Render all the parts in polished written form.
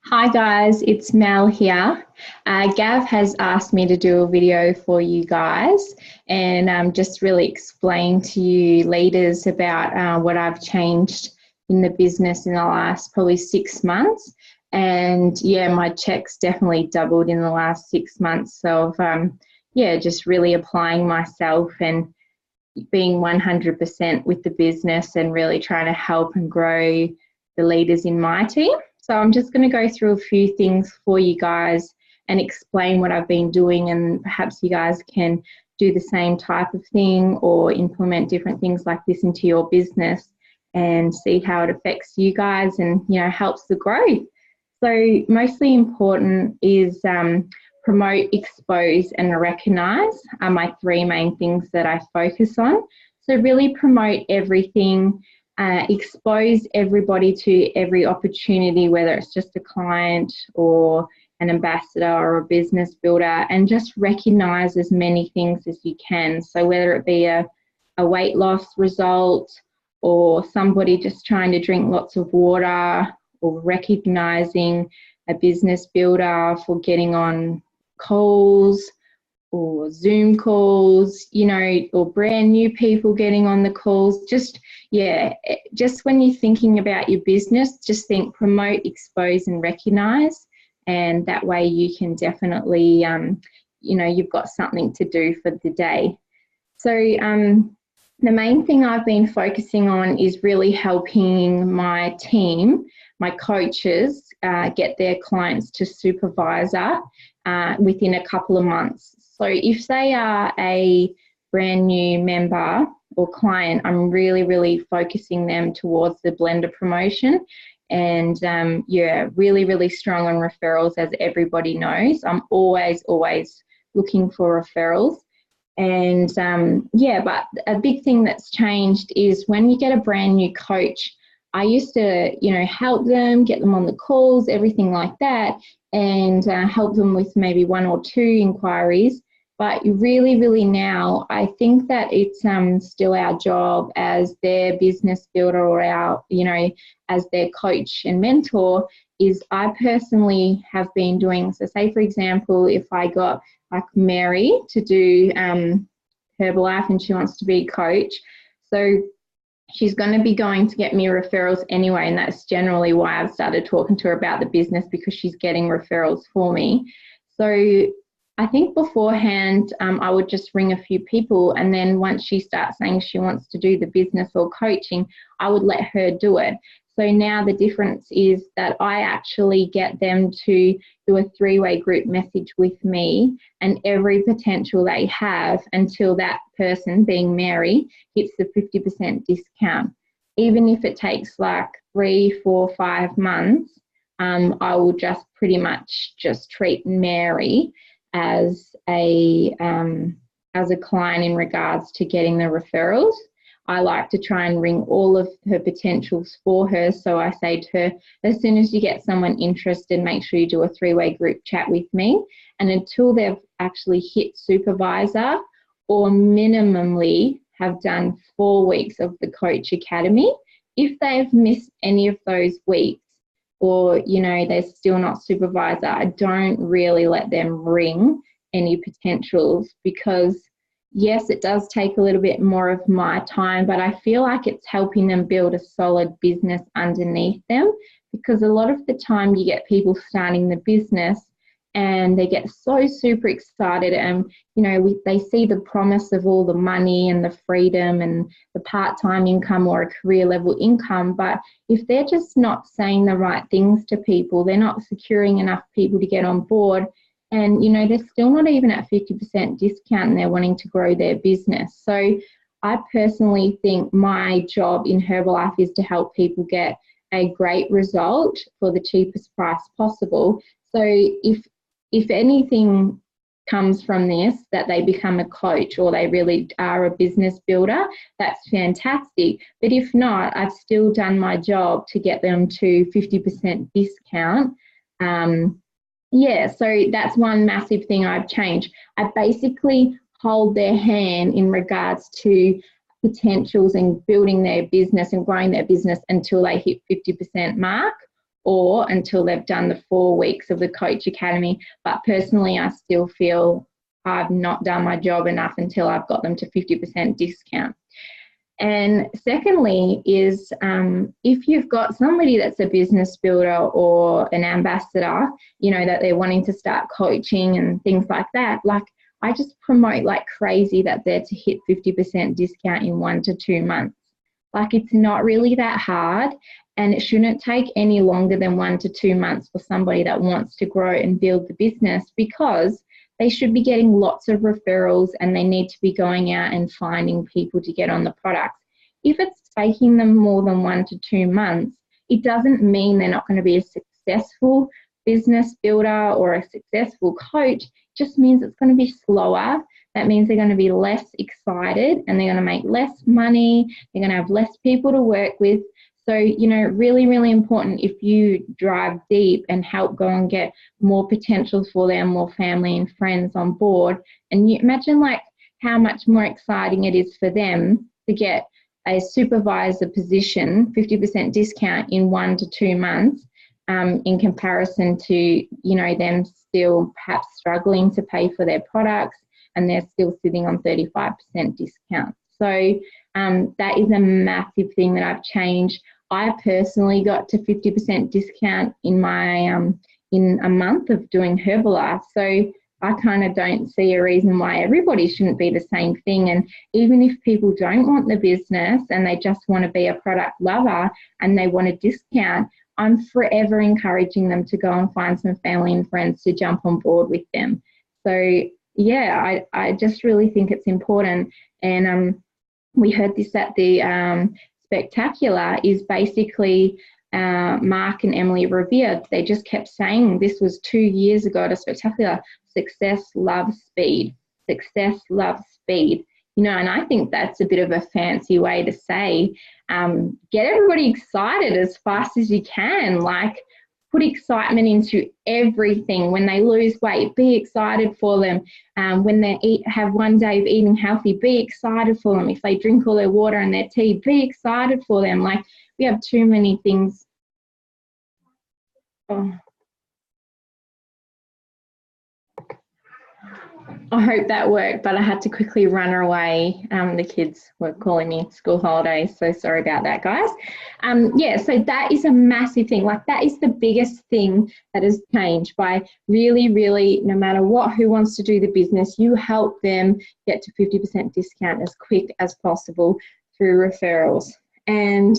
Hi guys, it's Mel here. Gav has asked me to do a video for you guys and just really explain to you leaders about what I've changed in the business in the last probably 6 months. And yeah, my checks definitely doubled in the last 6 months. So yeah, just really applying myself and being 100% with the business and really trying to help and grow the leaders in my team. So I'm just going to go through a few things for you guys and explain what I've been doing, and perhaps you guys can do the same type of thing or implement different things like this into your business and see how it affects you guys and helps the growth. So mostly important is promote, expose and recognize are my three main things that I focus on. So really promote everything. Expose everybody to every opportunity, whether it's just a client or an ambassador or a business builder, and just recognize as many things as you can. So whether it be a weight loss result or somebody just trying to drink lots of water, or recognizing a business builder for getting on calls or Zoom calls, or brand new people getting on the calls. Just when you're thinking about your business, just think promote, expose and recognize, and that way you can definitely you've got something to do for the day. So the main thing I've been focusing on is really helping my team, my coaches, get their clients to supervisor within a couple of months. So if they are a brand new member or client, I'm really focusing them towards the blender promotion. And really strong on referrals, as everybody knows. I'm always looking for referrals. And but a big thing that's changed is when you get a brand new coach, I used to, help them, get them on the calls, everything like that, and help them with maybe one or two inquiries. But really now, I think that it's still our job as their business builder or as their coach and mentor. Is I personally have been doing, so say for example, if I got like Mary to do Herbalife and she wants to be a coach, so she's going to be going to get me referrals anyway, and that's generally why I've started talking to her about the business, because she's getting referrals for me. So I think beforehand I would just ring a few people, and then once she starts saying she wants to do the business or coaching, I would let her do it. So now the difference is that I actually get them to do a three-way group message with me, and every potential they have until that person, being Mary, hits the 50% discount. Even if it takes like 3, 4, 5 months, I will just pretty much just treat Mary as a client in regards to getting the referrals. I like to try and ring all of her potentials for her. So I say to her, as soon as you get someone interested, make sure you do a three-way group chat with me. And until they've actually hit supervisor or minimally have done 4 weeks of the Coach Academy, if they've missed any of those weeks or, they're still not supervisor, I don't really let them ring any potentials, because yes, it does take a little bit more of my time, but I feel like it's helping them build a solid business underneath them, because a lot of the time you get people starting the business and they get so super excited and, they see the promise of all the money and the freedom and the part-time income or a career level income. But if they're just not saying the right things to people, they're not securing enough people to get on board, and, they're still not even at 50% discount and they're wanting to grow their business. So I personally think my job in Herbalife is to help people get a great result for the cheapest price possible. So if anything comes from this, that they become a coach or they really are a business builder, that's fantastic. But if not, I've still done my job to get them to 50% discount. So that's one massive thing I've changed. I basically hold their hand in regards to potentials and building their business and growing their business until they hit 50% mark, or until they've done the 4 weeks of the Coach Academy. But personally, I still feel I've not done my job enough until I've got them to 50% discount. And secondly is if you've got somebody that's a business builder or an ambassador, you know, that they're wanting to start coaching and things like that, like I just promote like crazy that they're to hit 50% discount in 1 to 2 months. Like it's not really that hard, and it shouldn't take any longer than 1 to 2 months for somebody that wants to grow and build the business, because they should be getting lots of referrals and they need to be going out and finding people to get on the products. If it's taking them more than 1 to 2 months, it doesn't mean they're not going to be a successful business builder or a successful coach. It just means it's going to be slower. That means they're going to be less excited and they're going to make less money. They're going to have less people to work with. So, you know, really, really important if you drive deep and help go and get more potentials for them, more family and friends on board. And you imagine like how much more exciting it is for them to get a supervisor position, 50% discount in 1 to 2 months, in comparison to, you know, them still perhaps struggling to pay for their products and they're still sitting on 35% discount. So that is a massive thing that I've changed. I personally got to 50% discount in my in a month of doing Herbalife. So I kind of don't see a reason why everybody shouldn't be the same thing. And even if people don't want the business and they just want to be a product lover and they want a discount, I'm forever encouraging them to go and find some family and friends to jump on board with them. So yeah, I just really think it's important. And we heard this at the Spectacular, is basically Mark and Emily Revere. They just kept saying, this was 2 years ago at a Spectacular, success loves speed, success loves speed. You know, and I think that's a bit of a fancy way to say, get everybody excited as fast as you can. Like, put excitement into everything. When they lose weight, be excited for them. When they have one day of eating healthy, be excited for them. If they drink all their water and their tea, be excited for them. Like, we have too many things. Oh. I hope that worked, but I had to quickly run away. The kids were calling me school holidays, so sorry about that, guys. Yeah, so that is a massive thing. Like, that is the biggest thing that has changed by really, really, no matter what, who wants to do the business, you help them get to 50% discount as quick as possible through referrals. And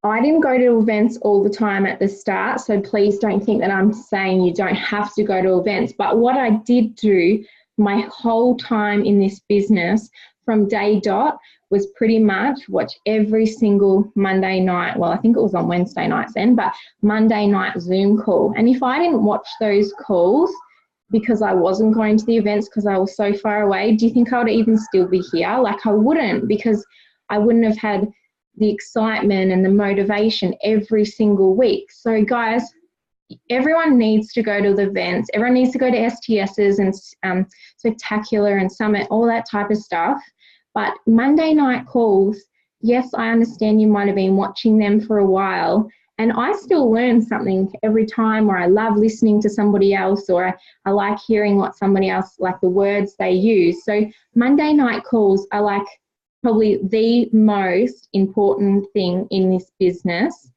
I didn't go to events all the time at the start, so please don't think that I'm saying you don't have to go to events. But what I did do my whole time in this business from day dot was pretty much watch every single Monday night, well, I think it was on Wednesday nights then, but Monday night Zoom call. And if I didn't watch those calls because I wasn't going to the events because I was so far away, do you think I would even still be here? Like, I wouldn't, because I wouldn't have had the excitement and the motivation every single week. So guys, everyone needs to go to the events. Everyone needs to go to STSs and Spectacular and Summit, all that type of stuff. But Monday night calls, yes, I understand you might have been watching them for a while, and I still learn something every time, or I love listening to somebody else, or I like hearing what somebody else, like the words they use. So Monday night calls are like probably the most important thing in this business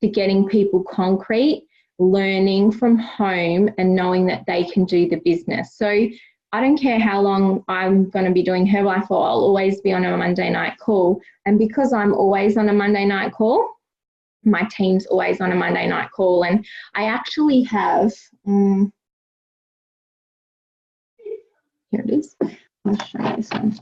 to getting people concrete, learning from home and knowing that they can do the business. So I don't care how long I'm going to be doing Herbalife for, I'll always be on a Monday night call. And because I'm always on a Monday night call, my team's always on a Monday night call. And I actually have, here it is, I'll show you this one.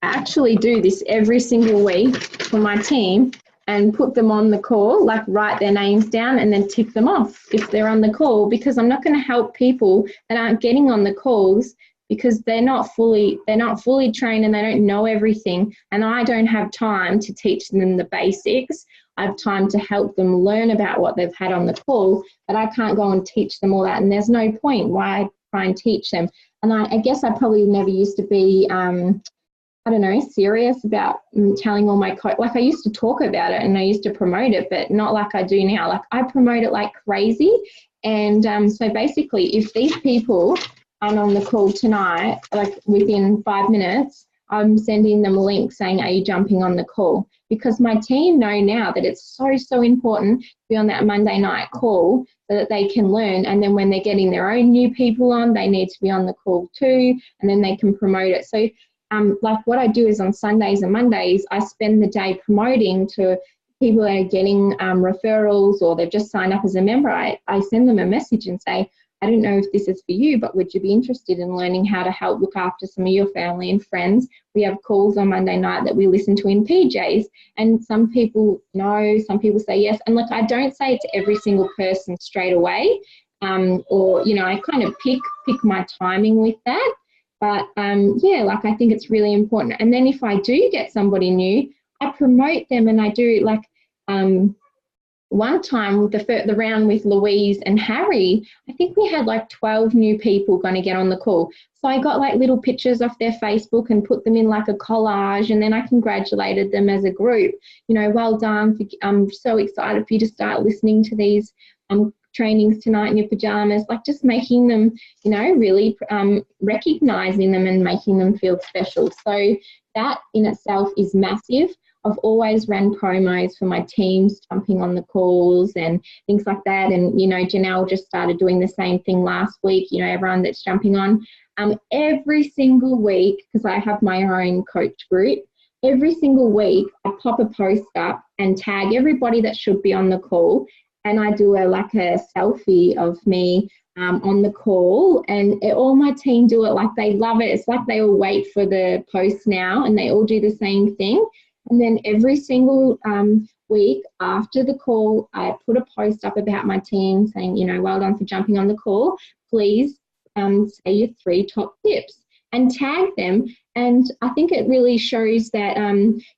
I actually do this every single week for my team and put them on the call, like write their names down and then tick them off if they're on the call, because I'm not going to help people that aren't getting on the calls because they're not fully trained and they don't know everything, and I don't have time to teach them the basics. I have time to help them learn about what they've had on the call, but I can't go and teach them all that, and there's no point why I try and teach them. And I guess I probably never used to be I don't know, serious about telling all my like I used to talk about it and I used to promote it, but not like I do now. Like I promote it like crazy. And so basically, if these people aren't on the call tonight, like within 5 minutes, I'm sending them a link saying, are you jumping on the call? Because my team know now that it's so, so important to be on that Monday night call so that they can learn. And then when they're getting their own new people on, they need to be on the call too, and then they can promote it. So like what I do is on Sundays and Mondays, I spend the day promoting to people that are getting referrals or they've just signed up as a member. I send them a message and say, I don't know if this is for you, but would you be interested in learning how to help look after some of your family and friends? We have calls on Monday night that we listen to in PJs, and some people no, some people say yes. And look, I don't say it to every single person straight away, or, you know, I kind of pick my timing with that. But yeah, like I think it's really important. And then if I do get somebody new, I promote them, and I do like one time the round with Louise and Harry, I think we had like 12 new people going to get on the call. So I got like little pictures off their Facebook and put them in like a collage, and then I congratulated them as a group. You know, well done. I'm so excited for you to start listening to these trainings tonight in your pajamas, like just making them, you know, really recognizing them and making them feel special. So that in itself is massive. I've always ran promos for my teams, jumping on the calls and things like that. And, you know, Janelle just started doing the same thing last week, you know, everyone that's jumping on. Every single week, because I have my own coach group, every single week I pop a post up and tag everybody that should be on the call. And I do like a selfie of me on the call, and all my team do it. Like they love it. It's like they all wait for the post now, and they all do the same thing. And then every single week after the call, I put a post up about my team saying, you know, well done for jumping on the call. Please say your 3 top tips and tag them. And I think it really shows that,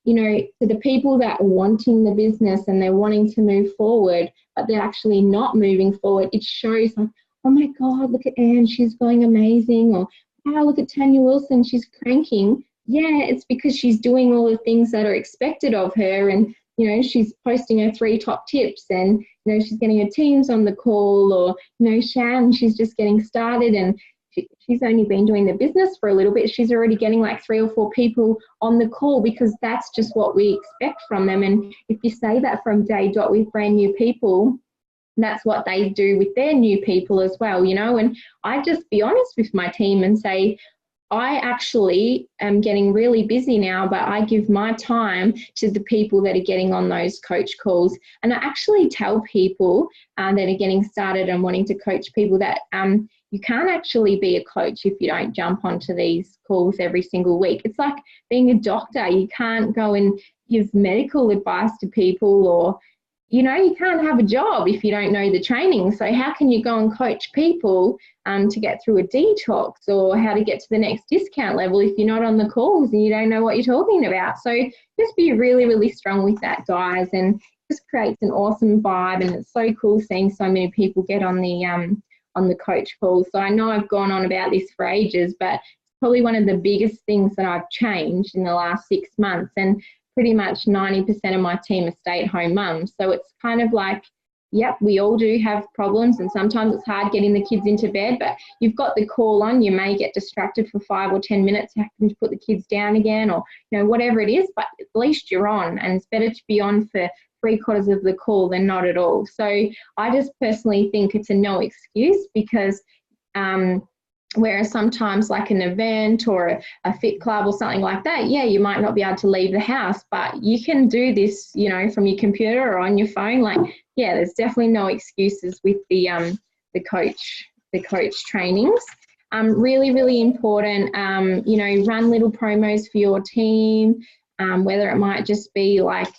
you know, to the people that are wanting the business and they're wanting to move forward, but they're actually not moving forward, it shows like, oh my God, look at Anne, she's going amazing. Or, wow, look at Tanya Wilson, she's cranking. Yeah, it's because she's doing all the things that are expected of her, and, you know, she's posting her 3 top tips, and, you know, she's getting her teams on the call, or, you know, Shan, she's just getting started, and she's only been doing the business for a little bit. She's already getting like 3 or 4 people on the call, because that's just what we expect from them. And if you say that from day dot with brand new people, that's what they do with their new people as well, you know. And I just be honest with my team and say, I actually am getting really busy now, but I give my time to the people that are getting on those coach calls. And I actually tell people that are getting started and wanting to coach people that you can't actually be a coach if you don't jump onto these calls every single week. It's like being a doctor. You can't go and give medical advice to people, or, you know, you can't have a job if you don't know the training. So how can you go and coach people to get through a detox, or how to get to the next discount level if you're not on the calls and you don't know what you're talking about? So just be really, really strong with that, guys, and just creates an awesome vibe. And it's so cool seeing so many people get on the coach calls. So I know I've gone on about this for ages, but it's probably one of the biggest things that I've changed in the last 6 months. And pretty much 90% of my team are stay-at-home mums. So it's kind of like, yep, we all do have problems, and sometimes it's hard getting the kids into bed, but you've got the call on, you may get distracted for 5 or 10 minutes, having to put the kids down again, or, you know, whatever it is, but at least you're on, and it's better to be on for 3/4 of the call than not at all. So I just personally think it's a no excuse, because whereas sometimes like an event or a fit club or something like that, yeah, you might not be able to leave the house, but you can do this, you know, from your computer or on your phone. Like, yeah, there's definitely no excuses with the coach trainings. Really, really important, you know, run little promos for your team, whether it might just be like,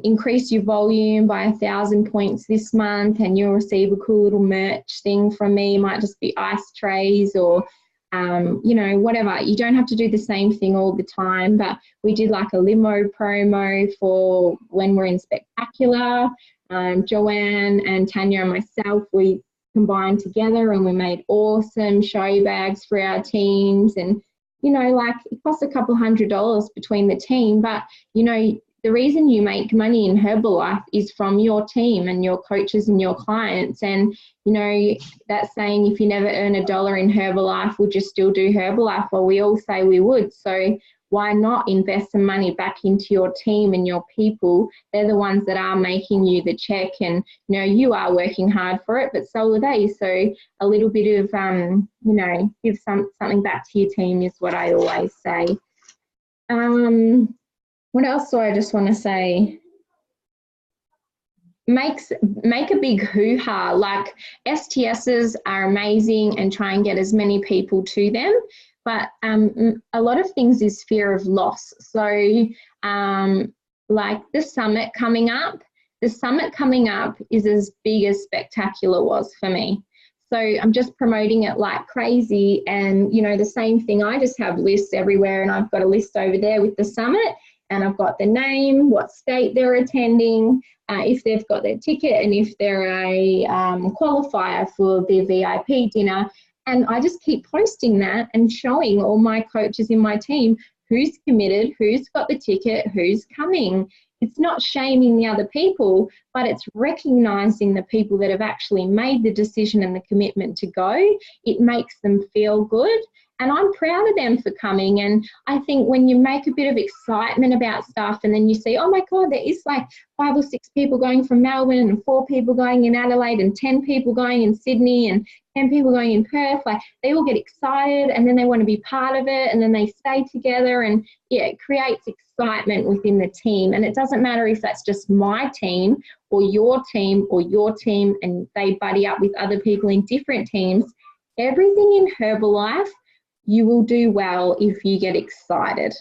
increase your volume by 1,000 points this month and you'll receive a cool little merch thing from me. It might just be ice trays or, you know, whatever. You don't have to do the same thing all the time, but we did like a limo promo for when we're in Spectacular. Joanne and Tanya and myself, we combined together and we made awesome show bags for our teams. And you know, like it costs a couple $100 between the team, but, you know, the reason you make money in Herbalife is from your team and your coaches and your clients. And, you know, that saying, if you never earn a dollar in Herbalife, would you still do Herbalife? Well, we all say we would. So why not invest some money back into your team and your people? They're the ones that are making you the check, and, you know, you are working hard for it, but so are they. So a little bit of, you know, give something back to your team is what I always say. What else do I just want to say? Make a big hoo-ha. Like, STSs are amazing, and try and get as many people to them. But a lot of things is fear of loss. So like the summit coming up is as big as Spectacular was for me. So I'm just promoting it like crazy. And, you know, the same thing, I just have lists everywhere, and I've got a list over there with the summit, and I've got the name, what state they're attending, if they've got their ticket, and if they're a qualifier for the VIP dinner. And I just keep posting that and showing all my coaches in my team who's committed, who's got the ticket, who's coming. It's not shaming the other people, but it's recognizing the people that have actually made the decision and the commitment to go. It makes them feel good. And I'm proud of them for coming. And I think when you make a bit of excitement about stuff, and then you see, oh my God, there is like 5 or 6 people going from Melbourne, and 4 people going in Adelaide, and 10 people going in Sydney, and 10 people going in Perth, like they all get excited, and then they want to be part of it, and then they stay together, and yeah, it creates excitement within the team. And it doesn't matter if that's just my team or your team, and they buddy up with other people in different teams. Everything in Herbalife, you will do well if you get excited.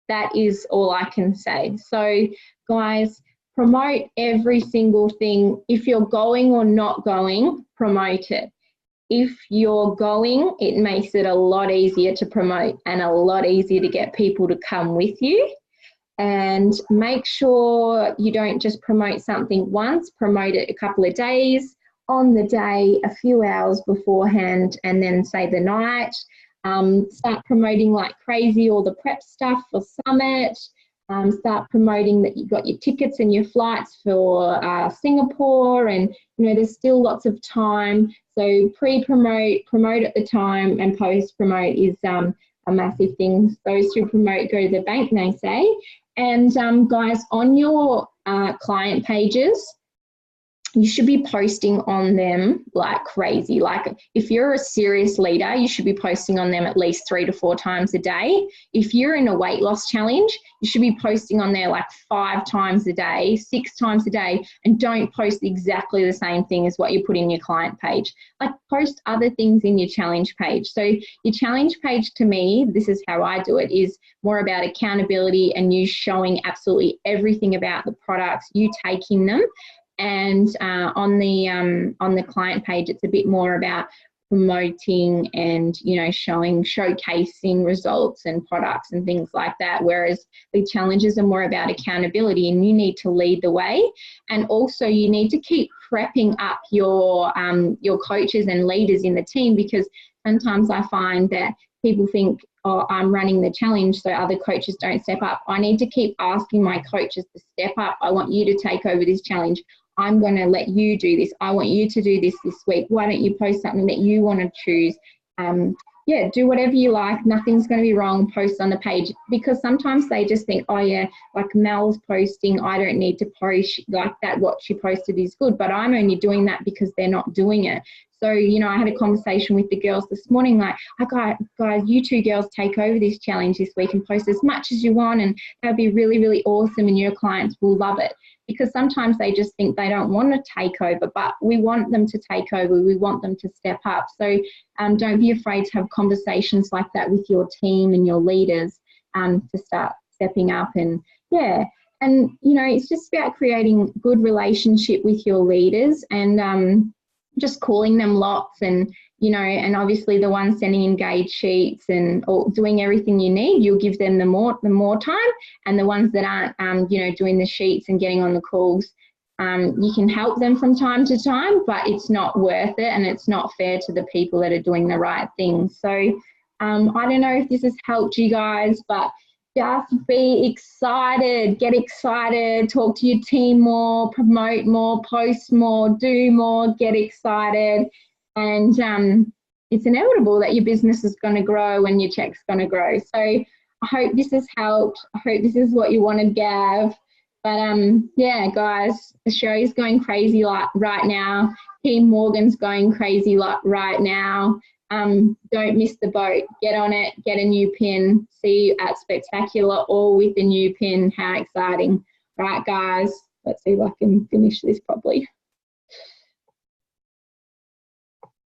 That is all I can say. So guys, promote every single thing. If you're going or not going, promote it. If you're going, it makes it a lot easier to promote and a lot easier to get people to come with you. And make sure you don't just promote something once, promote it a couple of days, on the day, a few hours beforehand, and then say the night. Start promoting like crazy all the prep stuff for Summit. Start promoting that you've got your tickets and your flights for Singapore, and you know there's still lots of time. So pre-promote, promote at the time, and post-promote is a massive thing. Those who promote go to the bank, they say. And guys, on your client pages, you should be posting on them like crazy. Like if you're a serious leader, you should be posting on them at least 3 to 4 times a day. If you're in a weight loss challenge, you should be posting on there like 5 times a day, 6 times a day, and don't post exactly the same thing as what you put in your client page. Like post other things in your challenge page. So your challenge page, to me, this is how I do it, is more about accountability and you showing absolutely everything about the products, you taking them. And on the client page, it's a bit more about promoting and, you know, showcasing results and products and things like that. Whereas the challenges are more about accountability, and you need to lead the way. And also you need to keep prepping up your coaches and leaders in the team, because sometimes I find that people think, oh, I'm running the challenge, so other coaches don't step up. I need to keep asking my coaches to step up. I want you to take over this challenge. I'm going to let you do this. I want you to do this week. Why don't you post something that you want to choose? Yeah, do whatever you like. Nothing's going to be wrong. Post on the page, because sometimes they just think, oh yeah, like Mel's posting, I don't need to post like that. What she posted is good, but I'm only doing that because they're not doing it. So, you know, I had a conversation with the girls this morning, like, oh, guys, you 2 girls take over this challenge this week and post as much as you want, and that'd be really, really awesome, and your clients will love it. Because sometimes they just think they don't want to take over, but we want them to take over. We want them to step up. So don't be afraid to have conversations like that with your team and your leaders to start stepping up. And yeah, and, you know, it's just about creating good relationship with your leaders, and just calling them lots, and, you know, and obviously the ones sending engaged sheets and or doing everything you need, you'll give them the more time. And the ones that aren't, you know, doing the sheets and getting on the calls, you can help them from time to time, but it's not worth it, and it's not fair to the people that are doing the right thing. So I don't know if this has helped you guys, but just be excited, get excited, talk to your team more, promote more, post more, do more, get excited. And it's inevitable that your business is going to grow and your check's going to grow. So I hope this has helped. I hope this is what you wanted, Gav. But yeah, guys, the show is going crazy right now. Team Morgan's going crazy right now. Don't miss the boat. Get on it. Get a new pin. See you at Spectacular, all with the new pin. How exciting. Right, guys, let's see if I can finish this properly.